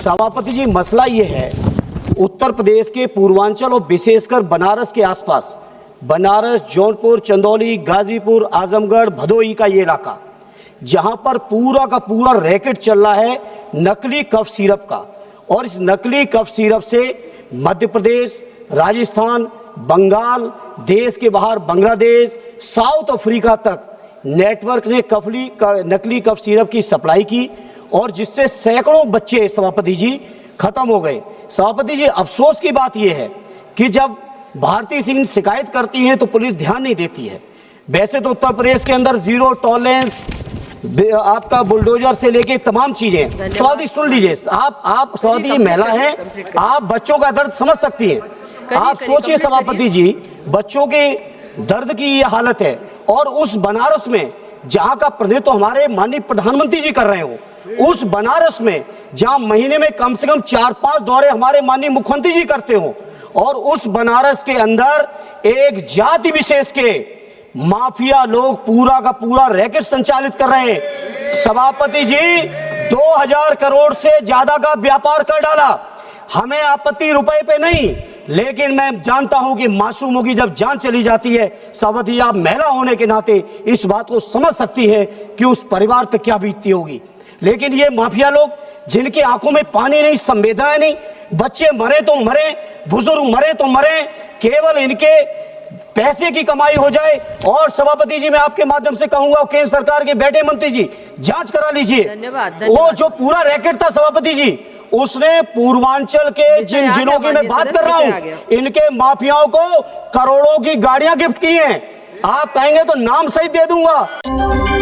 सभापति जी, मसला ये है, उत्तर प्रदेश के पूर्वांचल और विशेषकर बनारस के आसपास, बनारस, जौनपुर, चंदौली, गाजीपुर, आजमगढ़, भदोही का ये इलाका, जहां पर पूरा का पूरा रैकेट चल रहा है नकली कफ सिरप का। और इस नकली कफ सिरप से मध्य प्रदेश, राजस्थान, बंगाल, देश के बाहर बांग्लादेश, साउथ अफ्रीका तक नेटवर्क ने नकली कफ सिरप की सप्लाई की और जिससे सैकड़ों बच्चे सभापति जी खत्म हो गए। सभापति जी, अफसोस की बात यह है कि जब भारती सिंह शिकायत करती हैं तो पुलिस ध्यान नहीं देती है। वैसे तो उत्तर प्रदेश के अंदर जीरो टॉलरेंस, आपका बुलडोजर से लेके तमाम चीजें। सौदी सुन लीजिए, आप सौदी महिला हैं, आप बच्चों का दर्द समझ सकती हैं। आप सोचिए सभापति जी, बच्चों के दर्द की ये हालत है और उस बनारस में जहां का प्रतिनिधित्व तो हमारे माननीय प्रधानमंत्री जी कर रहे हो, उस बनारस में जहां महीने में कम से कम 4-5 दौरे हमारे माननीय मुख्यमंत्री जी करते हो, और उस बनारस के अंदर एक जाति विशेष के माफिया लोग पूरा का पूरा रैकेट संचालित कर रहे हैं। सभापति जी, 2000 करोड़ से ज्यादा का व्यापार कर डाला। हमें आपत्ति रुपए पे नहीं, लेकिन मैं जानता हूं कि मासूमों की जब जान चली जाती है, सभापति आप महिला होने के नाते इस बात को समझ सकती है कि उस परिवार पे क्या बीतती होगी। लेकिन ये माफिया लोग, जिनकी आंखों में पानी नहीं, संवेदनाएं नहीं, बच्चे मरे तो मरे, बुजुर्ग मरे तो मरे, केवल इनके पैसे की कमाई हो जाए। और सभापति जी, मैं आपके माध्यम से कहूंगा, केंद्र सरकार के बैठे मंत्री जी, जांच करा लीजिए। धन्यवाद। वो जो पूरा रैकेट था सभापति जी, उसने पूर्वांचल के जिन जिलों की मैं बात कर रहा हूं, इनके माफियाओं को करोड़ों की गाड़ियां गिफ्ट की हैं। आप कहेंगे तो नाम सहित दे दूंगा।